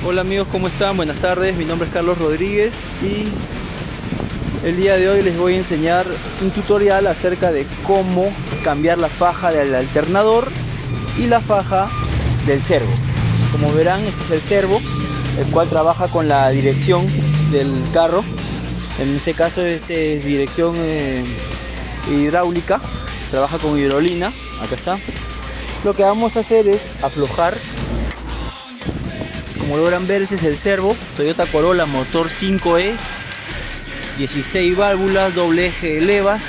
Hola amigos, ¿cómo están? Buenas tardes, mi nombre es Carlos Rodríguez y el día de hoy les voy a enseñar un tutorial acerca de cómo cambiar la faja del alternador y la faja del servo. Como verán, este es el servo, el cual trabaja con la dirección del carro. En este caso este es dirección hidráulica, trabaja con hidrolina, acá está. Lo que vamos a hacer es aflojar. Como logran ver, este es el servo Toyota Corolla motor 5E, 16 válvulas, doble eje de levas,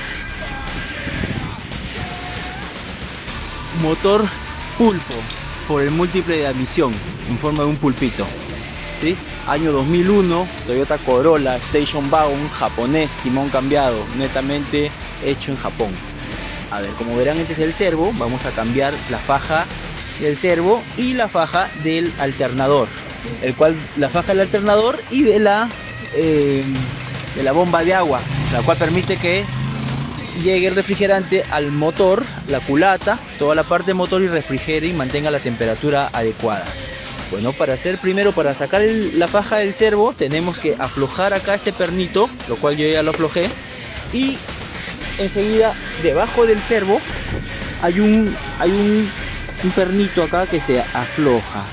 motor pulpo por el múltiple de admisión en forma de un pulpito, ¿sí? Año 2001, Toyota Corolla Station Wagon japonés, timón cambiado, netamente hecho en Japón. A ver, como verán, este es el servo. Vamos a cambiar la faja del servo y la faja del alternador, la faja del alternador y de la bomba de agua, la cual permite que llegue el refrigerante al motor, la culata, toda la parte del motor, y refrigere y mantenga la temperatura adecuada. Bueno, para sacar la faja del servo tenemos que aflojar acá este pernito, lo cual yo ya lo aflojé, y enseguida debajo del servo hay un pernito acá que se afloja.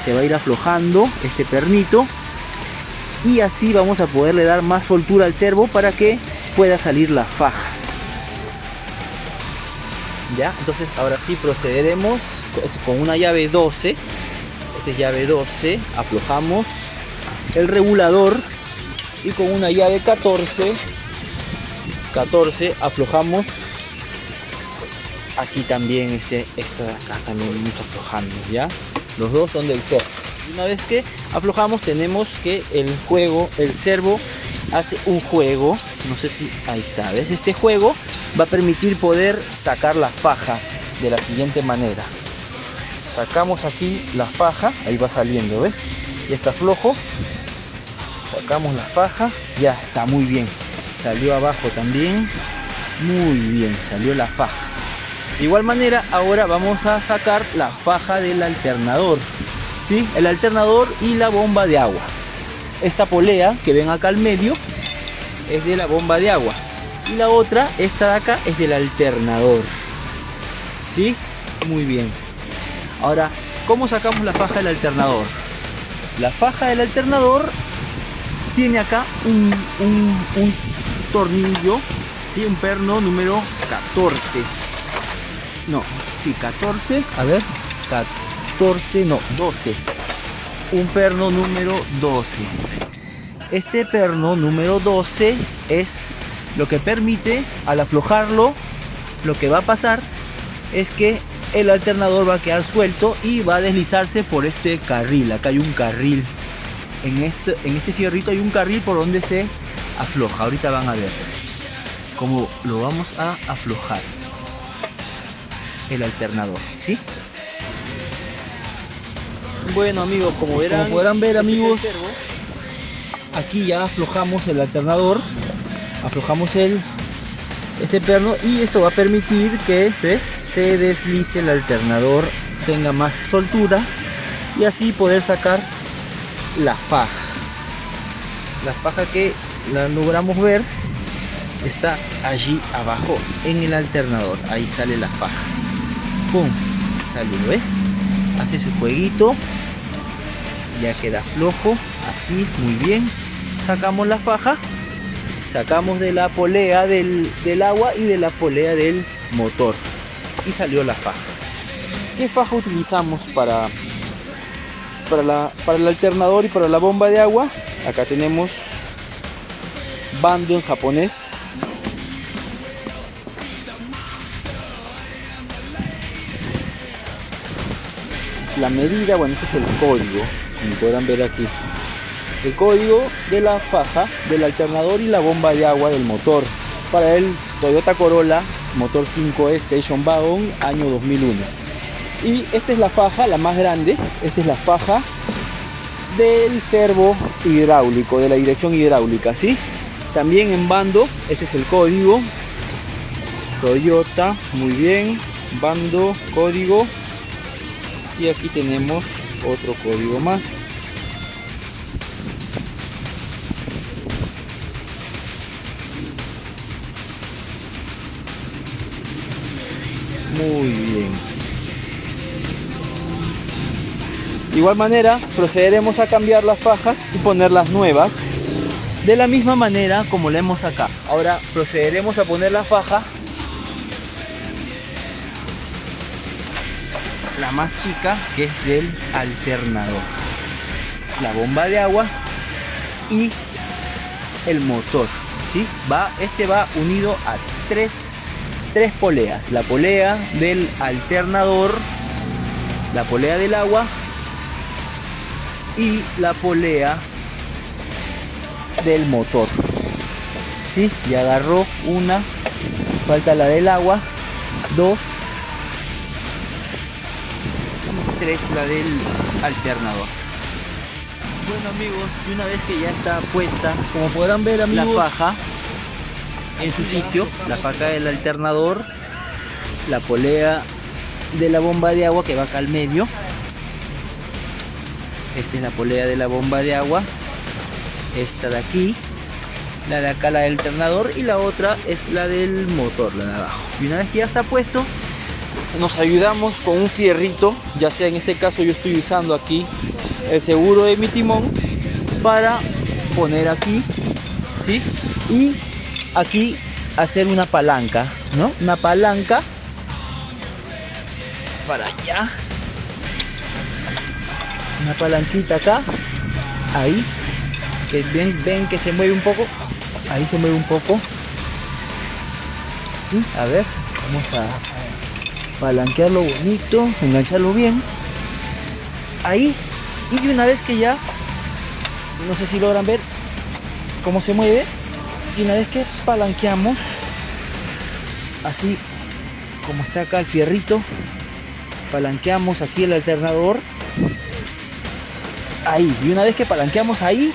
Se va a ir aflojando este pernito y así vamos a poderle dar más soltura al servo para que pueda salir la faja. Ya, entonces ahora sí procederemos con una llave 12. Esta es llave 12, aflojamos el regulador, y con una llave 14 aflojamos aquí también, esta de acá también vamos aflojando, ya. Los dos son del servo. Una vez que aflojamos, tenemos que el servo hace un juego, no sé si ahí está, ¿ves? Este juego va a permitir poder sacar la faja de la siguiente manera. Sacamos aquí la faja, ahí va saliendo, ¿ves? Ya está flojo. Sacamos la faja, ya está, muy bien. Salió abajo también, muy bien, salió la faja. De igual manera, ahora vamos a sacar la faja del alternador, ¿sí? El alternador y la bomba de agua. Esta polea que ven acá al medio es de la bomba de agua, y la otra, esta de acá, es del alternador, ¿sí? Muy bien. Ahora, ¿cómo sacamos la faja del alternador? La faja del alternador tiene acá un tornillo, ¿sí? Un perno número 14. No, sí, 14, a ver, 14, no, 12. Un perno número 12. Este perno número 12 es lo que permite, al aflojarlo, lo que va a pasar es que el alternador va a quedar suelto y va a deslizarse por este carril. Acá hay un carril, en este fierrito hay un carril por donde se afloja. Ahorita van a ver cómo lo vamos a aflojar el alternador, ¿sí? Bueno amigos, como podrán ver amigos, aquí ya aflojamos el alternador, aflojamos este perno, y esto va a permitir que, ¿ves?, se deslice el alternador, tenga más soltura, y así poder sacar la faja. La faja que la logramos ver está allí abajo en el alternador, ahí sale la faja. ¡Pum! Salió, ¿ves? Hace su jueguito, ya queda flojo, así, muy bien. Sacamos la faja, sacamos de la polea del agua y de la polea del motor, y salió la faja. ¿Qué faja utilizamos para el alternador y para la bomba de agua? Acá tenemos Bando en japonés. La medida, bueno, este es el código, como podrán ver aquí. El código de la faja del alternador y la bomba de agua del motor para el Toyota Corolla motor 5E Station Wagon año 2001. Y esta es la faja, la más grande. Esta es la faja del servo hidráulico, de la dirección hidráulica, ¿sí? También en Bando, este es el código Toyota, muy bien, Bando, código. Y aquí tenemos otro código más. Muy bien. De igual manera procederemos a cambiar las fajas y poner las nuevas de la misma manera como la hemos acá. Ahora procederemos a poner la faja, la más chica, que es del alternador, la bomba de agua y el motor, ¿sí? Este va unido a tres poleas: la polea del alternador, la polea del agua y la polea del motor, ¿sí? Ya agarró una, falta la del agua, 2, 3 la del alternador. Bueno amigos, y una vez que ya está puesta, como podrán ver amigos, la faja en su sitio, la faja del alternador, la polea de la bomba de agua que va acá al medio. Esta es la polea de la bomba de agua, esta de aquí, la de acá la del alternador, y la otra es la del motor, la de abajo. Y una vez que ya está puesto, nos ayudamos con un fierrito, ya sea en este caso yo estoy usando aquí el seguro de mi timón, para poner aquí, ¿sí? Y aquí hacer una palanca, ¿no? Una palanca para allá, una palanquita acá, ahí, que ven que se mueve un poco, ahí se mueve un poco, ¿sí? A ver, vamos a palanquearlo bonito, engancharlo bien, ahí. Y una vez que ya, no sé si logran ver cómo se mueve, y una vez que palanqueamos, así como está acá el fierrito, palanqueamos aquí el alternador, ahí, y una vez que palanqueamos ahí,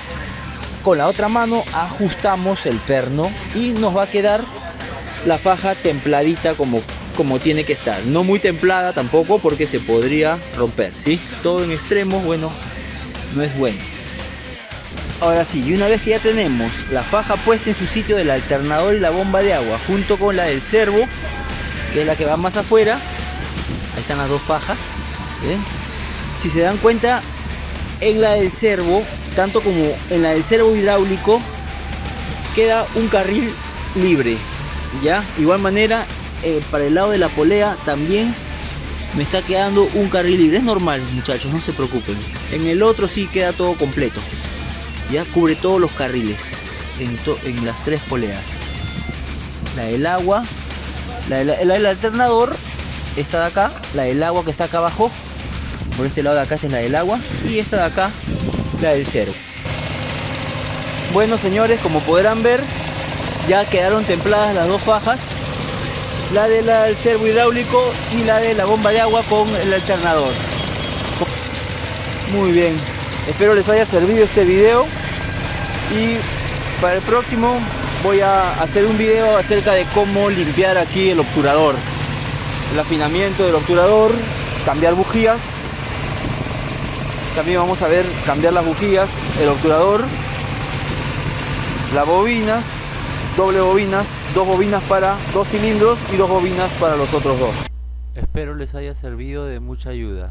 con la otra mano ajustamos el perno y nos va a quedar la faja templadita como tiene que estar. No muy templada tampoco, porque se podría romper, ¿sí? Todo en extremos, bueno, no es bueno. Ahora sí, y una vez que ya tenemos la faja puesta en su sitio del alternador y la bomba de agua, junto con la del servo, que es la que va más afuera, ahí están las dos fajas, ¿ven? Si se dan cuenta, en la del servo, tanto como en la del servo hidráulico, queda un carril libre, ¿ya? Igual manera, para el lado de la polea también me está quedando un carril libre. Es normal, muchachos, no se preocupen. En el otro sí queda todo completo, ya cubre todos los carriles en las tres poleas. La del agua, la del alternador, esta de acá, la del agua que está acá abajo, por este lado de acá, esta es la del agua, y esta de acá, la del servo. Bueno señores, como podrán ver, ya quedaron templadas las dos fajas, la del servo hidráulico y la de la bomba de agua con el alternador. Muy bien, espero les haya servido este video, y para el próximo voy a hacer un video acerca de cómo limpiar aquí el obturador, el afinamiento del obturador, cambiar bujías. También vamos a ver cambiar las bujías, el obturador, las bobinas, doble bobinas, 2 bobinas para 2 cilindros y 2 bobinas para los otros 2. Espero les haya servido de mucha ayuda.